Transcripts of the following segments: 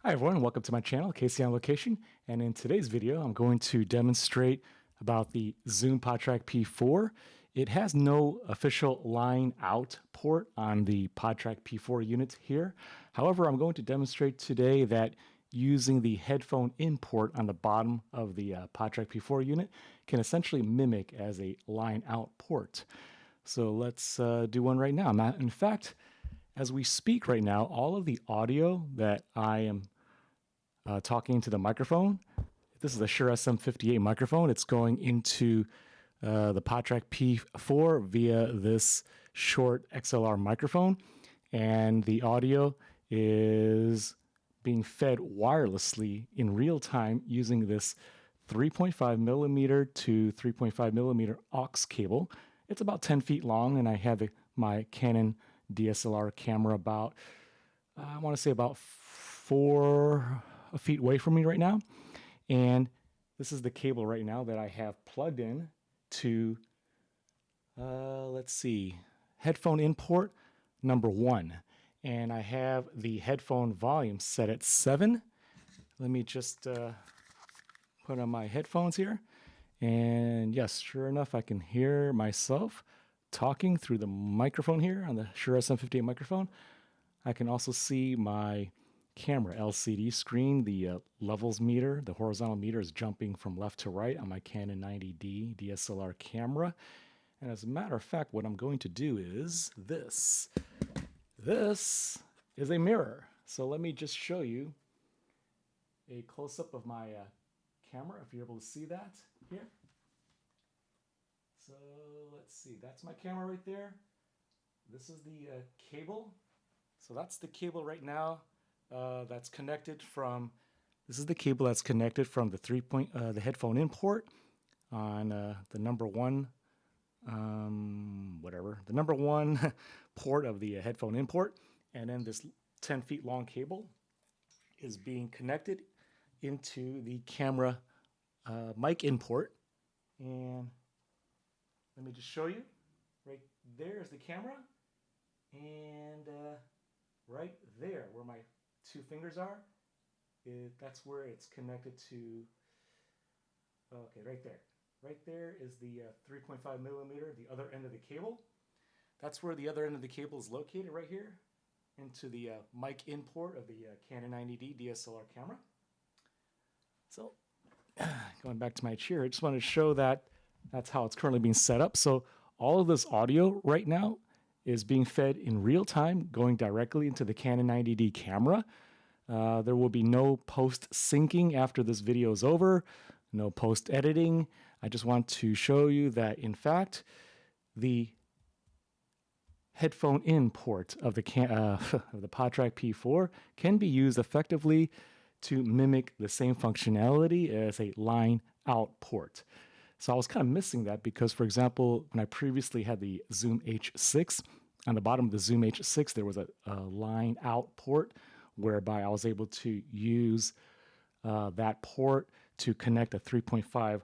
Hi everyone, welcome to my channel, Casey on Location, and in today's video I'm going to demonstrate about the Zoom PodTrak P4. It has no official line out port on the PodTrak P4 unit here. However, I'm going to demonstrate today that using the headphone in port on the bottom of the PodTrak P4 unit can essentially mimic as a line out port. So let's do one right now. In fact, as we speak right now, all of the audio that I am talking into the microphone, this is a Shure SM58 microphone. It's going into the PodTrak P4 via this short XLR microphone, and the audio is being fed wirelessly in real time using this 3.5 millimeter to 3.5 millimeter aux cable. It's about 10 feet long, and I have my Canon DSLR camera about, I want to say about 4 feet away from me right now. And this is the cable right now that I have plugged in to, let's see, headphone in port number 1. And I have the headphone volume set at 7. Let me just put on my headphones here. And yes, sure enough, I can hear myself talking through the microphone here on the Shure SM58 microphone. I can also see my camera LCD screen. The levels meter, the horizontal meter, is jumping from left to right on my Canon 90D DSLR camera. And as a matter of fact, what I'm going to do is this. This is a mirror. So let me just show you a close-up of my camera, if you're able to see that here. So let's see, that's my camera right there. This is the cable. So that's the cable right now that's connected from, this is the cable that's connected from the headphone in port on the number 1, the number 1 port of the headphone in port. And then this 10 feet long cable is being connected into the camera mic in port. And let me just show you. Right there is the camera. And right there, where my 2 fingers are, that's where it's connected to. Okay, right there. Right there is the 3.5 millimeter, the other end of the cable. That's where the other end of the cable is located, right here, into the mic in port of the Canon 90D DSLR camera. So, going back to my chair, I just wanted to show that that's how it's currently being set up. So all of this audio right now is being fed in real time, going directly into the Canon 90D camera. There will be no post-syncing after this video is over, no post-editing. I just want to show you that, in fact, the headphone in port of the PodTrak P4 can be used effectively to mimic the same functionality as a line out port. So I was kind of missing that because, for example, when I previously had the Zoom H6, on the bottom of the Zoom H6, there was a line out port whereby I was able to use that port to connect a 3.5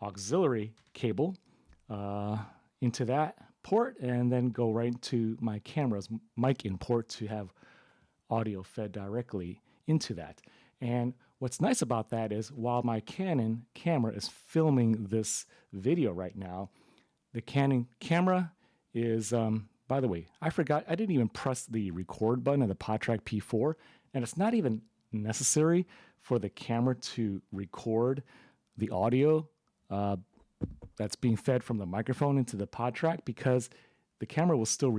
auxiliary cable into that port and then go right into my camera's mic in port to have audio fed directly into that. And what's nice about that is while my Canon camera is filming this video right now, the Canon camera is, by the way, I forgot, I didn't even press the record button of the PodTrak P4, and it's not even necessary for the camera to record the audio that's being fed from the microphone into the PodTrak, because the camera will still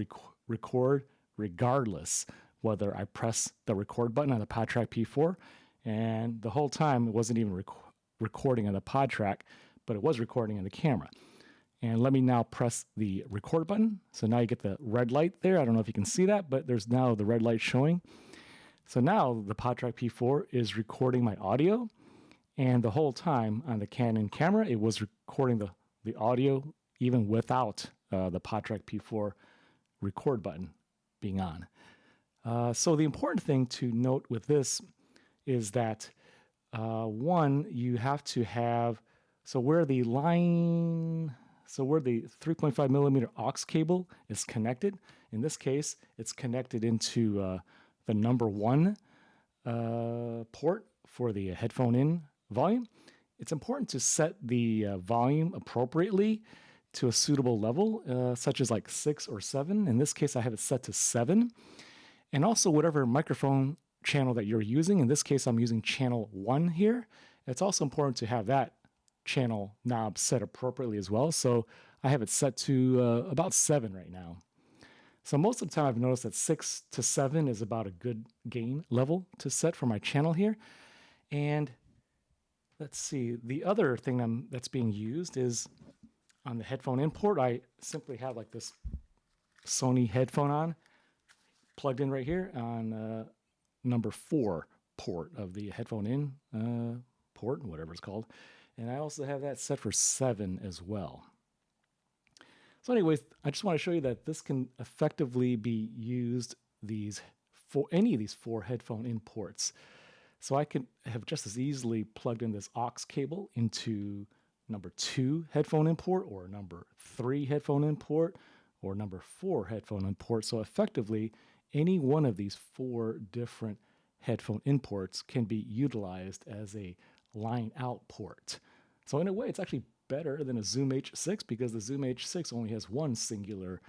record regardless whether I press the record button on the PodTrak P4. And the whole time it wasn't even recording on the PodTrak, but it was recording on the camera. And let me now press the record button. So now you get the red light there. I don't know if you can see that, but there's now the red light showing. So now the PodTrak P4 is recording my audio. And the whole time on the Canon camera, it was recording the audio even without the PodTrak P4 record button being on. So the important thing to note with this is that, one, you have to have, where the 3.5 millimeter aux cable is connected, in this case, it's connected into the number 1 port for the headphone in volume, it's important to set the volume appropriately to a suitable level, such as like 6 or 7. In this case, I have it set to 7. And also whatever microphone channel that you're using. In this case, I'm using channel 1 here. It's also important to have that channel knob set appropriately as well. So I have it set to about 7 right now. So most of the time I've noticed that 6 to 7 is about a good gain level to set for my channel here. And let's see, the other thing that's being used is on the headphone in port. I simply have like this Sony headphone on, plugged in right here on number 4 port of the headphone in port, whatever it's called. And I also have that set for 7 as well. So anyways, I just want to show you that this can effectively be used for any of these 4 headphone in ports. So I can have just as easily plugged in this aux cable into number 2 headphone import, or number 3 headphone import, or number 4 headphone import. So effectively, any one of these 4 different headphone imports can be utilized as a line out port. So in a way, it's actually better than a Zoom H6 because the Zoom H6 only has one singular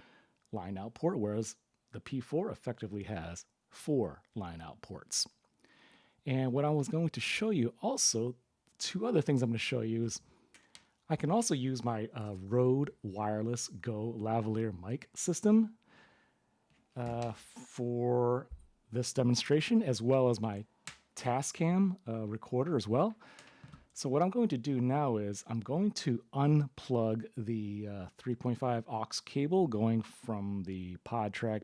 line out port, whereas the P4 effectively has 4 line out ports. And what I was going to show you also, 2 other things I'm going to show you is I can also use my Rode Wireless Go lavalier mic system for this demonstration, as well as my Tascam recorder as well. So what I'm going to do now is I'm going to unplug the 3.5 aux cable going from the PodTrak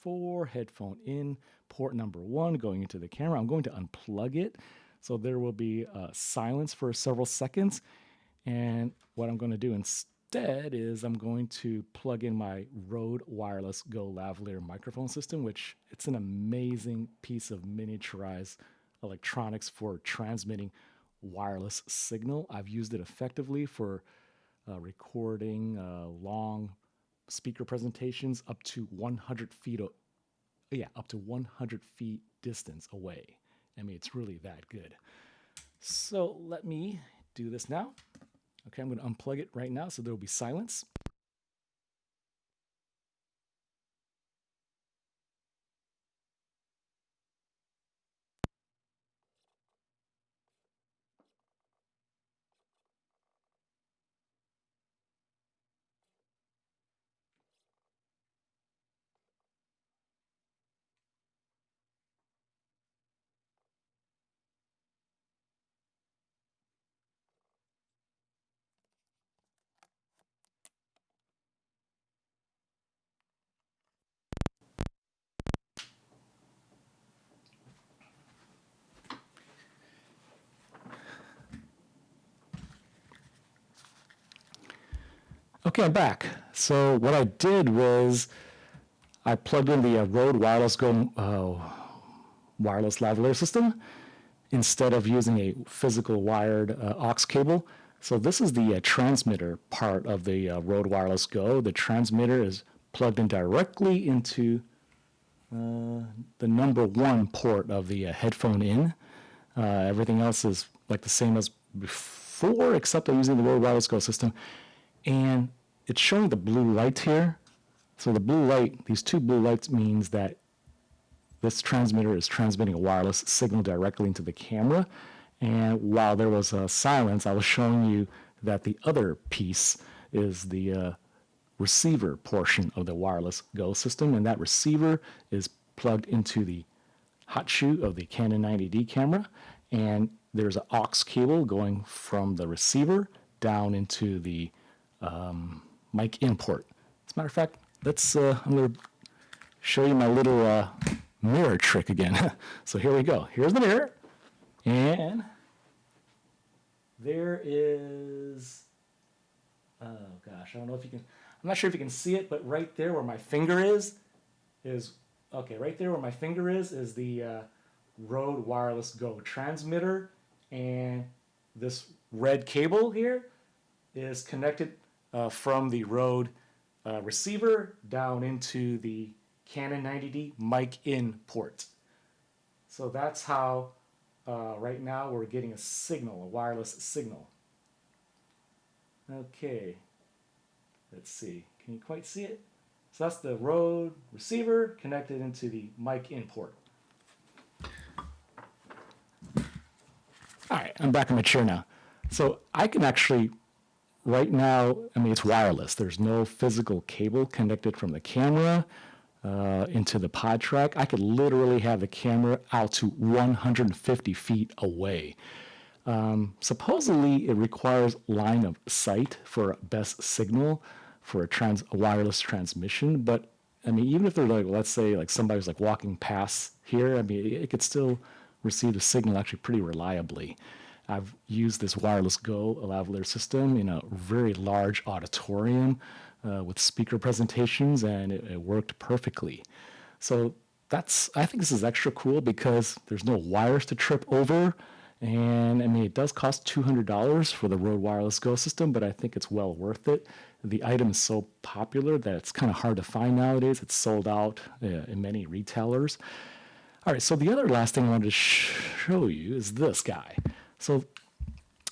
P4 headphone in port number 1 going into the camera. I'm going to unplug it, so there will be silence for several seconds. And what I'm going to do instead is I'm going to plug in my Rode Wireless Go lavalier microphone system, which it's an amazing piece of miniaturized electronics for transmitting wireless signal. I've used it effectively for recording long speaker presentations up to 100 feet. Up to 100 feet distance away. I mean, it's really that good. So let me do this now. Okay, I'm going to unplug it right now, so there will be silence. Okay, I'm back. So what I did was I plugged in the Rode Wireless Go wireless lavalier system instead of using a physical wired aux cable. So this is the transmitter part of the Rode Wireless Go. The transmitter is plugged in directly into the number 1 port of the headphone in. Everything else is like the same as before, except I'm using the Rode Wireless Go system. And it's showing the blue light here. So the blue light, these 2 blue lights means that this transmitter is transmitting a wireless signal directly into the camera. And while there was silence, I was showing you that the other piece is the receiver portion of the Wireless Go system. And that receiver is plugged into the hot shoe of the Canon 90D camera. And there's an aux cable going from the receiver down into the mic import. As a matter of fact, I'm going to show you my little mirror trick again. So here we go. Here's the mirror. And there is, oh gosh, I don't know if you can, I'm not sure if you can see it, but right there where my finger is okay, right there where my finger is the Rode Wireless Go transmitter. And this red cable here is connected from the Rode receiver down into the Canon 90D mic in port. So that's how right now we're getting a signal, a wireless signal. Okay, let's see. Can you quite see it? So that's the Rode receiver connected into the mic in port. All right, I'm back in my chair now. So I can actually, right now, I mean, it's wireless. There's no physical cable connected from the camera into the PodTrak. I could literally have the camera out to 150 feet away. Supposedly, it requires line of sight for best signal for a wireless transmission. But I mean, even if they're like, let's say, like somebody's like walking past here, I mean, it could still receive the signal actually pretty reliably. I've used this wireless Go lavalier system in a very large auditorium with speaker presentations, and it worked perfectly. So I think this is extra cool because there's no wires to trip over. And I mean, it does cost $200 for the Rode Wireless Go system, but I think it's well worth it. The item is so popular that it's kind of hard to find nowadays. It's sold out in many retailers. All right, so the other last thing I wanted to show you is this guy. So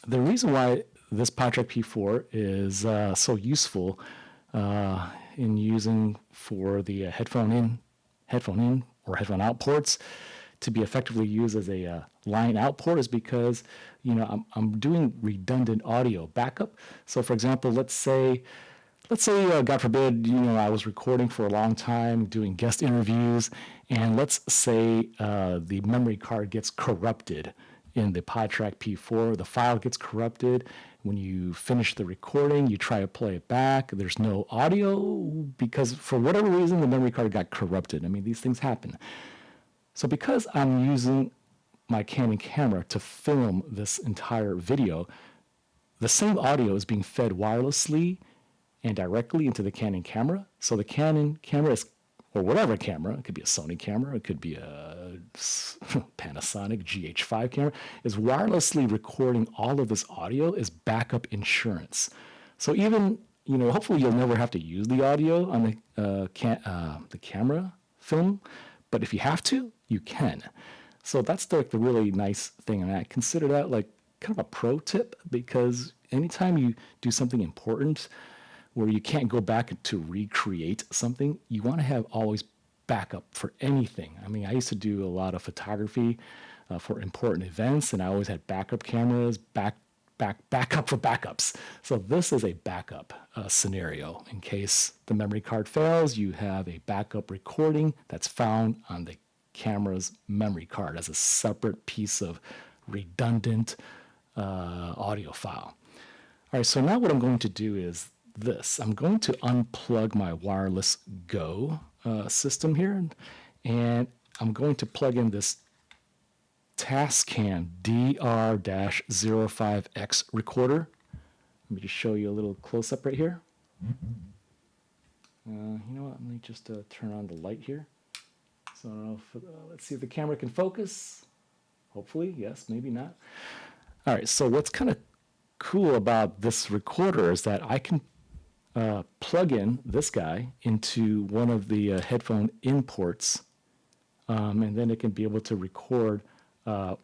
the reason why this PodTrak P4 is so useful in using for the headphone-in or headphone-out ports to be effectively used as a line-out port is because, you know, I'm doing redundant audio backup. So, for example, let's say, God forbid, you know, I was recording for a long time, doing guest interviews, and let's say the memory card gets corrupted in the PodTrak P4. The file gets corrupted. When you finish the recording, you try to play it back. There's no audio because, for whatever reason, the memory card got corrupted. I mean, these things happen. So because I'm using my Canon camera to film this entire video, the same audio is being fed wirelessly and directly into the Canon camera. So the Canon camera is, or whatever camera, it could be a Sony camera, it could be a Panasonic GH5 camera, is wirelessly recording all of this audio as backup insurance. So even, you know, hopefully you'll never have to use the audio on the camera film, but if you have to, you can. So that's the really nice thing, and I consider that like kind of a pro tip, because anytime you do something important where you can't go back to recreate something, you want to have always backup for anything. I mean, I used to do a lot of photography for important events, and I always had backup cameras, backup for backups. So this is a backup scenario. In case the memory card fails, you have a backup recording that's found on the camera's memory card as a separate piece of redundant audio file. All right, so now what I'm going to do is this. I'm going to unplug my wireless Go system here, and I'm going to plug in this Tascam DR-05X recorder. Let me just show you a little close-up right here. You know what? Let me just turn on the light here. So I don't know if, let's see if the camera can focus. Hopefully, yes, maybe not. All right, so what's kind of cool about this recorder is that I can plug in this guy into one of the headphone in ports, and then it can be able to record as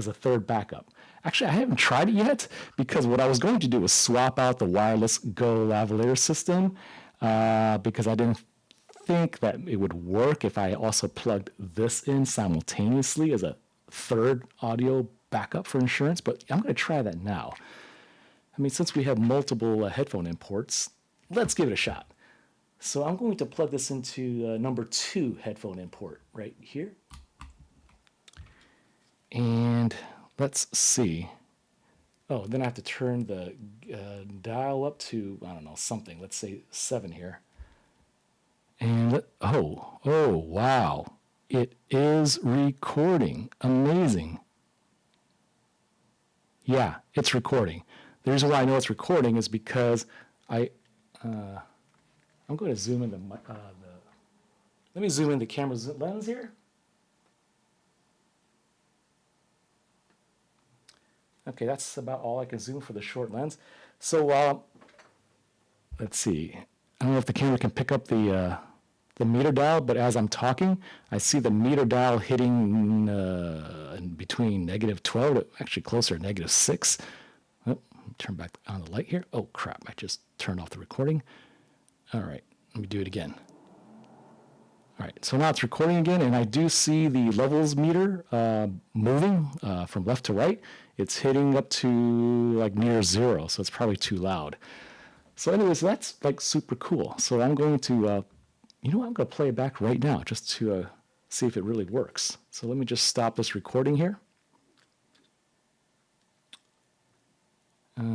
a third backup. Actually, I haven't tried it yet because what I was going to do was swap out the wireless Go lavalier system because I didn't think that it would work if I also plugged this in simultaneously as a third audio backup for insurance, but I'm going to try that now. I mean, since we have multiple headphone imports, let's give it a shot. So I'm going to plug this into number 2 headphone import right here. And let's see. Oh, then I have to turn the dial up to, I don't know, something. Let's say 7 here. And oh, wow. It is recording. Amazing. Yeah, it's recording. The reason why I know it's recording is because I'm going to zoom in let me zoom in the camera's lens here. Okay, that's about all I can zoom for the short lens. So let's see. I don't know if the camera can pick up the the meter dial, but as I'm talking, I see the meter dial hitting in between -12 to actually closer to -6. Oh, turn back on the light here. Oh crap, I just turned off the recording. All right, let me do it again. All right, so now it's recording again, and I do see the levels meter moving from left to right. It's hitting up to like near 0, so it's probably too loud. So anyways, that's like super cool. So I'm going to, I'm going to play it back right now just to see if it really works. So let me just stop this recording here. Let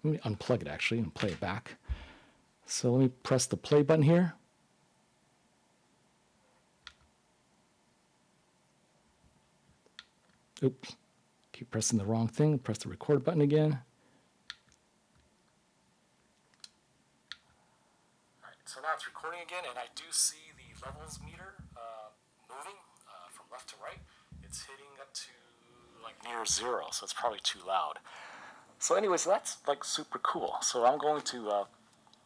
me unplug it actually and play it back. So let me press the play button here. Oops, keep pressing the wrong thing. Press the record button again. All right, so now it's recording again, and I do see the levels meter moving from left to right. It's hitting up to like near 0, so it's probably too loud. So anyways, that's like super cool. So I'm going to,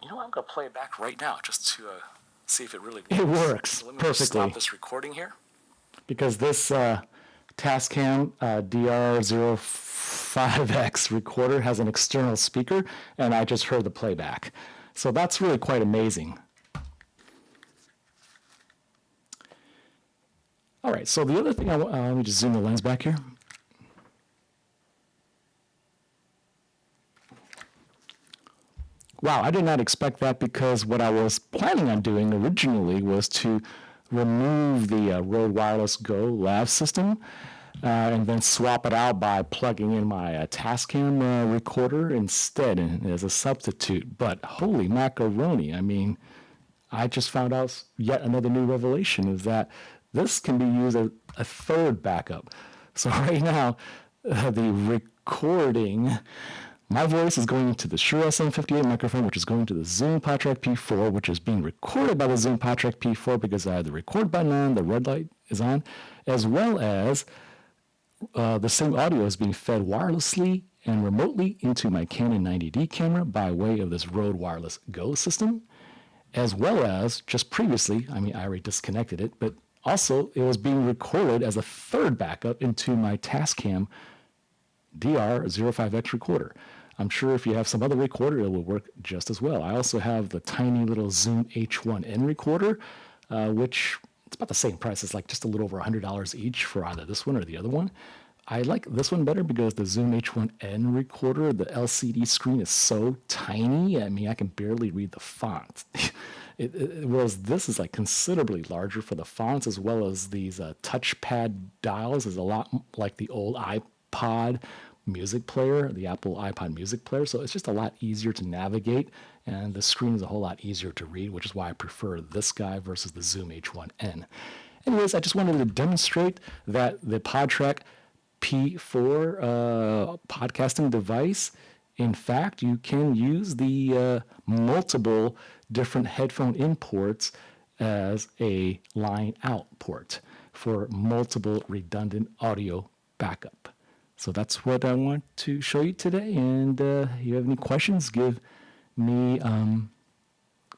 I'm going to play it back right now just to see if it really works. It works so let me perfectly. Just stop this recording here. Because this Tascam DR-05X recorder has an external speaker, and I just heard the playback. So that's really quite amazing. All right, so the other thing, let me just zoom the lens back here. Wow, I did not expect that, because what I was planning on doing originally was to remove the Rode Wireless Go Lav system and then swap it out by plugging in my Tascam recorder instead and as a substitute. But holy macaroni, I mean, I just found out yet another new revelation is that this can be used as a third backup. So right now, the recording, my voice is going into the Shure SM58 microphone, which is going to the Zoom PodTrak P4, which is being recorded by the Zoom PodTrak P4 because I have the record button on, the red light is on, as well as the same audio is being fed wirelessly and remotely into my Canon 90D camera by way of this Rode Wireless Go system, as well as just previously, I mean, I already disconnected it, but also it was being recorded as a third backup into my Tascam DR-05X recorder. I'm sure if you have some other recorder, it will work just as well. I also have the tiny little Zoom H1N recorder, which it's about the same price. It's like just a little over $100 each for either this one or the other one. I like this one better because the Zoom H1N recorder, the LCD screen is so tiny. I mean, I can barely read the font. Whereas this is like considerably larger for the fonts, as well as these touchpad dials is a lot like the old iPod music player, the Apple iPod music player. So it's just a lot easier to navigate, and the screen is a whole lot easier to read, which is why I prefer this guy versus the Zoom H1N. Anyways, I just wanted to demonstrate that the PodTrak P4 podcasting device, in fact, you can use the multiple different headphone-in ports as a line-out port for multiple redundant audio backup. So that's what I want to show you today. And if you have any questions, give me,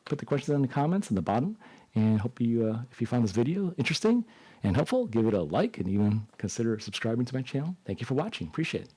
put the questions in the comments in the bottom. And hope you, if you found this video interesting and helpful, give it a like and even consider subscribing to my channel. Thank you for watching. Appreciate it.